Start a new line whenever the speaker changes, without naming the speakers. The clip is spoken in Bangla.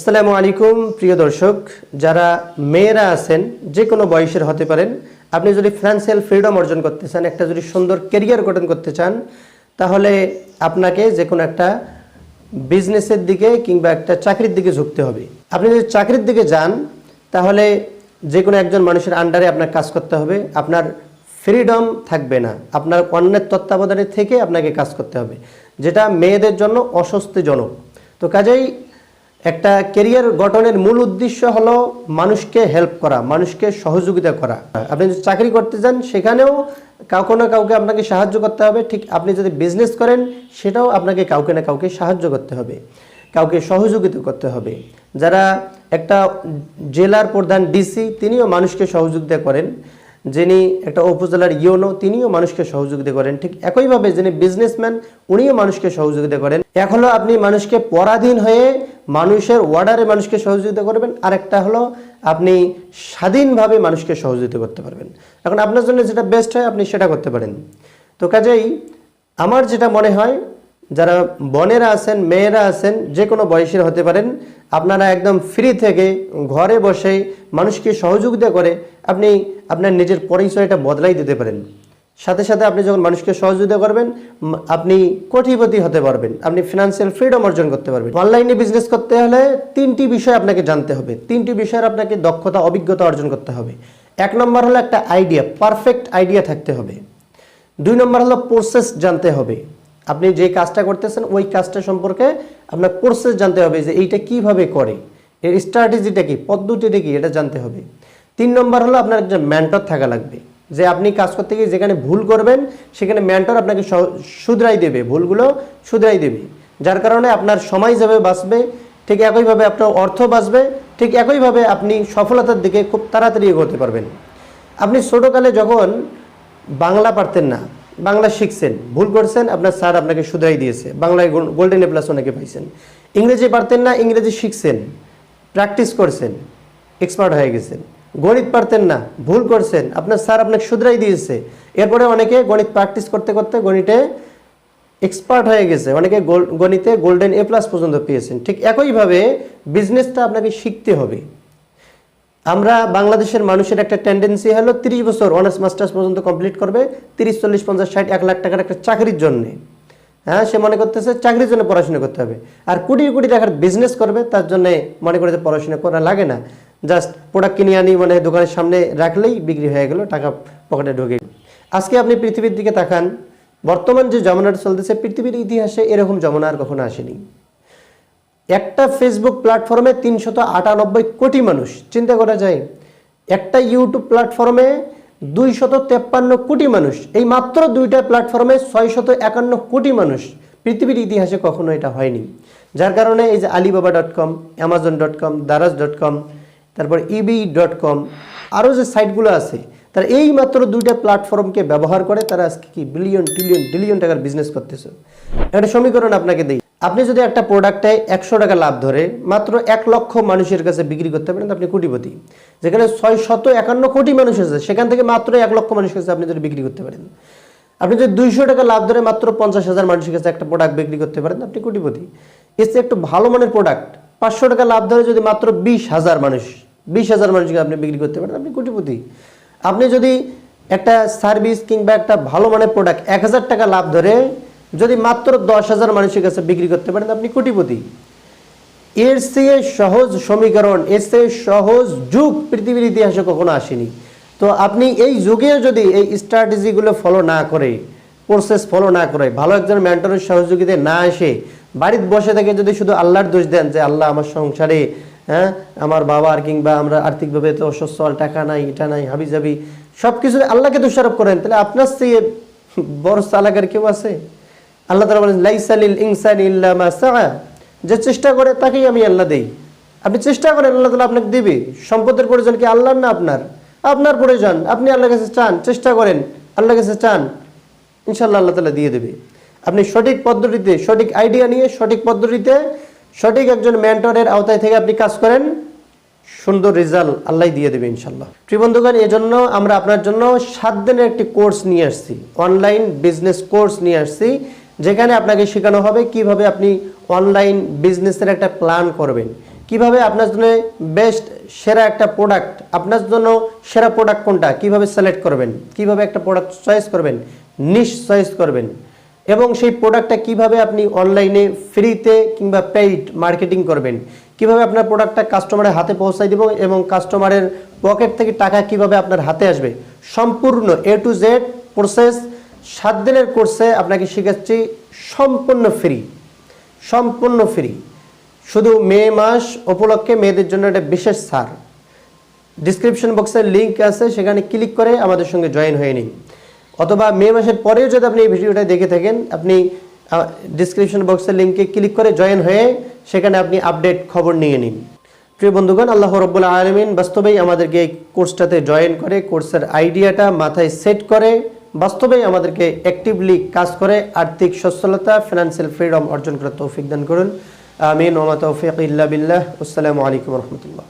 আসসালামু আলাইকুম প্রিয় দর্শক, যারা মেয়েরা আছেন যে কোনো বয়সের হতে পারেন, আপনি যদি ফিনান্সিয়াল ফ্রিডম অর্জন করতে চান, একটা যদি সুন্দর ক্যারিয়ার গঠন করতে চান, তাহলে আপনাকে যে কোনো একটা বিজনেসের দিকে কিংবা একটা চাকরির দিকে ঝুঁকতে হবে। আপনি যদি চাকরির দিকে যান তাহলে যে কোনো একজন মানুষের আন্ডারে আপনার কাজ করতে হবে, আপনার ফ্রিডম থাকবে না, আপনার অন্যের তত্ত্বাবধানে থেকে আপনাকে কাজ করতে হবে, যেটা মেয়েদের জন্য অস্বস্তিজনক। তো কাজেই একটা ক্যারিয়ার গঠনের মূল উদ্দেশ্য হলো মানুষকে হেল্প করা, মানুষকে সহযোগিতা করা। আপনি যদি চাকরি করতে যান সেখানেও কাউকে না কাউকে আপনাকে সাহায্য করতে হবে, ঠিক আপনি যদি বিজনেস করেন সেটাও আপনাকে কাউকে না কাউকে সাহায্য করতে হবে, কাউকে সহযোগিতা করতে হবে। যারা একটা জেলার প্রধান ডিসি তিনিও মানুষকে সহযোগিতা করেন, যিনি একটা উপজেলার ইউনো তিনিও মানুষকে সহযোগিতা করেন, ঠিক একইভাবে যিনি বিজনেসম্যান উনিও মানুষকে সহযোগিতা করেন। এক হলো আপনি মানুষকে পরাধীন হয়ে মানুষের অর্ডারে মানুষকে সহযোগিতা করবেন, আর একটা হলো আপনি স্বাধীনভাবে মানুষকে সহযোগিতা করতে পারবেন। এখন আপনার জন্য যেটা বেস্ট হয় আপনি সেটা করতে পারেন। তো কাজেই আমার যেটা মনে হয়, যারা বোনেরা আছেন, মেয়েরা আছেন, যে কোনো বয়সের হতে পারেন, আপনারা একদম ফ্রি থেকে ঘরে বসে মানুষকে সহযোগিতা করে আপনি আপনার নিজের পরিচয়টা বদলাই দিতে পারেন। সাথে সাথে আপনি যখন মানুষকে সহযোগিতা করবেন আপনি কোটিপতি হতে পারবেন, আপনি ফিনান্সিয়াল ফ্রিডম অর্জন করতে পারবেন। অনলাইনে বিজনেস করতে হলে তিনটি বিষয় আপনাকে জানতে হবে, তিনটি বিষয়ের আপনাকে দক্ষতা অভিজ্ঞতা অর্জন করতে হবে। এক নম্বর হলো একটা আইডিয়া, পারফেক্ট আইডিয়া থাকতে হবে। দুই নম্বর হলো প্রসেস জানতে হবে, আপনি যে কাজটা করতেছেন ওই কাজটা সম্পর্কে আপনার প্রসেস জানতে হবে, যে এইটা কিভাবে করে, এর স্ট্র্যাটেজিটা কি, পদ্ধতিটা কি, এটা জানতে হবে। তিন নম্বর হলো আপনার একজন মেন্টর থাকা লাগবে, যে আপনি কাজ করতে গিয়ে যেখানে ভুল করবেন সেখানে মেন্টর আপনাকে শুধরাই দেবে, ভুলগুলো শুধরাই দেবে, যার কারণে আপনার সময় যাবে বাঁচবে, ঠিক একইভাবে আপনার অর্থ বাঁচবে, ঠিক একইভাবে আপনি সফলতার দিকে খুব তাড়াতাড়ি এগোতে পারবেন। আপনি ছোটোকালে যখন বাংলা পারতেন না, বাংলা শিখছেন, ভুল করছেন, আপনার স্যার আপনাকে শুধরাই দিয়েছে, বাংলায় গোল্ডেন এ প্লাস অনেকে পাইছেন। ইংরেজি পারতেন না, ইংরেজি শিখছেন, প্র্যাকটিস করছেন, এক্সপার্ট হয়ে গেছেন। গণিত পারতেন না, ভুল করছেন, আপনার স্যার আপনাকে শুধরাই দিয়েছে, এরপরে অনেকে গণিত প্র্যাকটিস করতে করতে গণিতে এক্সপার্ট হয়ে গেছে, অনেকে গণিতে গোল্ডেন এ প্লাস পর্যন্ত পেয়েছেন। ঠিক একইভাবে বিজনেসটা আপনাকে শিখতে হবে। আমরা বাংলাদেশের মানুষের একটা টেন্ডেন্সি হলো 30 বছর অনার্স মাস্টার্স পর্যন্ত কমপ্লিট করবে, 30, 40, 50, 60, 1 লাখ টাকার একটা চাকরির জন্যে। হ্যাঁ, সে মনে করতেছে চাকরির জন্য পড়াশোনা করতে হবে, আর কোটি কোটি টাকার বিজনেস করবে তার জন্য মনে করে যে পড়াশোনা করা লাগে না, জাস্ট প্রোডাক্ট কিনে আনি মানে দোকানের সামনে রাখলেই বিক্রি হয়ে গেল, টাকা পকেটে ঢুকে। আজকে আপনি পৃথিবীর দিকে তাকান, বর্তমান যে জমানাটা চলতেছে পৃথিবীর ইতিহাসে এরকম জমানা আর কখনো আসেনি। একটা ফেসবুক প্ল্যাটফর্মে 398 কোটি মানুষ, চিন্তা করা যায়। একটা ইউটিউব প্ল্যাটফর্মে 253 কোটি মানুষ, এই মাত্র দুইটা প্ল্যাটফর্মে 651 কোটি মানুষ। পৃথিবীর ইতিহাসে কখনো এটা হয়নি। যার কারণে এই যে alibaba.com, amazon.com, daraz.com, তারপর ebay.com, আরও যে সাইটগুলো আছে, তারা এই মাত্র দুইটা প্ল্যাটফর্মকে ব্যবহার করে তারা আজকে কি বিলিয়ন ট্রিলিয়ন বিলিয়ন টাকার বিজনেস করতেছে। একটা সমীকরণ আপনাকে দেই, আপনি যদি একটা প্রোডাক্টে 100 টাকা লাভ ধরে মাত্র 1 লক্ষ মানুষের কাছে বিক্রি করতে পারেন, আপনি কোটিপতি। যেখানে 651 কোটি মানুষ আছে সেখান থেকে মাত্র 1 লক্ষ মানুষের কাছে আপনি যদি বিক্রি করতে পারেন, আপনি যদি 200 টাকা লাভ ধরে মাত্র 50,000 মানুষের কাছে একটা প্রোডাক্ট বিক্রি করতে পারেন, আপনি কোটিপতি। এর চেয়ে একটু ভালো মানের প্রোডাক্ট 500 টাকা লাভ ধরে যদি মাত্র 20,000 মানুষকে আপনি বিক্রি করতে পারেন, আপনি কোটিপতি। আপনি যদি একটা সার্ভিস কিংবা একটা ভালো মানের প্রোডাক্ট 1000 টাকা লাভ ধরে যদি মাত্র 10,000 মানুষের কাছে বিক্রি করতে পারেন, আপনি কোটিপতি। এর চেয়ে সহজ সমীকরণ, এর চেয়ে সহজ যুগ পৃথিবীর ইতিহাসে কখনো আসেনি। তো আপনি এই যুগেও যদি এই স্ট্র্যাটেজিগুলো ফলো না করে, প্রসেস ফলো না করে, ভালো একজন মেন্টরের সহযোগিতায় না এসে বাড়িতে বসে থেকে যদি শুধু আল্লাহর দোষ দেন যে আল্লাহ আমার সংসারে, হ্যাঁ আমার বাবার কিংবা আমরা আর্থিকভাবে তো অসচ্ছল, টাকা নাই, এটা নাই, হাবি জাবি সব কিছু আল্লাহকে দোষারোপ করেন, তাহলে আপনার চেয়ে বড় চালাকের কেউ আছে? আল্লাহ তাআলা বলেন লাইসা লিল ইনসানি ইল্লা মা সাআ, যে চেষ্টা করে তাকেই আমি আল্লাহ দেই। আপনি চেষ্টা করেন, আল্লাহ তাআলা আপনাকে দিবে। সম্পদের প্রয়োজন কি আল্লাহর না আপনার? আপনার প্রয়োজন, আপনি আল্লাহর কাছে চান, চেষ্টা করেন, আল্লাহর কাছে চান, ইনশাআল্লাহ আল্লাহ তাআলা দিয়ে দেবে। আপনি সঠিক পদ্ধতিতে, সঠিক আইডিয়া নিয়ে, সঠিক পদ্ধতিতে, সঠিক একজন মেন্টরের আওতায় থেকে আপনি কাজ করেন, সুন্দর রেজাল্ট আল্লাহ দিয়ে দেবে ইনশাআল্লাহ। প্রিয় বন্ধুগণ, এজন্য আমরা আপনার জন্য 7 দিনের একটি কোর্স নিয়ে আসছি, অনলাইন বিজনেস কোর্স নিয়ে আসছি, যেখানে আপনাকে শেখানো হবে কিভাবে আপনি অনলাইন বিজনেসের একটা প্ল্যান করবেন, কিভাবে আপনার জন্য বেস্ট সেরা একটা প্রোডাক্ট, আপনার জন্য সেরা প্রোডাক্ট কোনটা, কিভাবে সিলেক্ট করবেন, কিভাবে একটা প্রোডাক্ট চয়েস করবেন, নিশ চয়েস করবেন, এবং সেই প্রোডাক্টটা কিভাবে আপনি অনলাইনে ফ্রিতে কিংবা পেইড মার্কেটিং করবেন, কিভাবে আপনার প্রোডাক্টটা কাস্টমারের হাতে পৌঁছায় দিব এবং কাস্টমারের পকেট থেকে টাকা কিভাবে আপনার হাতে আসবে, সম্পূর্ণ A to Z প্রসেস 7 দিনের কোর্সে আপনাকে শেখাচ্ছি সম্পূর্ণ ফ্রি, সম্পূর্ণ ফ্রি। শুধু মে মাস উপলক্ষে মেয়েদের জন্য একটা বিশেষ ছাড়। ডিসক্রিপশন বক্সের লিঙ্ক আছে, সেখানে ক্লিক করে আমাদের সঙ্গে জয়েন হয়ে নিন, অথবা মে মাসের পরেও যদি আপনি এই ভিডিওটা দেখে থাকেন, আপনি ডিসক্রিপশন বক্সের লিঙ্কে ক্লিক করে জয়েন হয়ে সেখানে আপনি আপডেট খবর নিয়ে নিন। প্রিয় বন্ধুগণ, আল্লাহ রাব্বুল আলামিন বাস্তবেই আমাদেরকে এই কোর্সটাতে জয়েন করে কোর্সের আইডিয়াটা মাথায় সেট করে বাস্তবেই আমাদেরকে অ্যাক্টিভলি কাজ করে আর্থিক সচ্ছলতা, ফিনান্সিয়াল ফ্রিডম অর্জন করার তৌফিক দান করুন। আমিন ওয়া মা তাওফীক ইল্লা বিল্লাহ। আসসালামু আলাইকুম ওয়া রাহমাতুল্লাহ।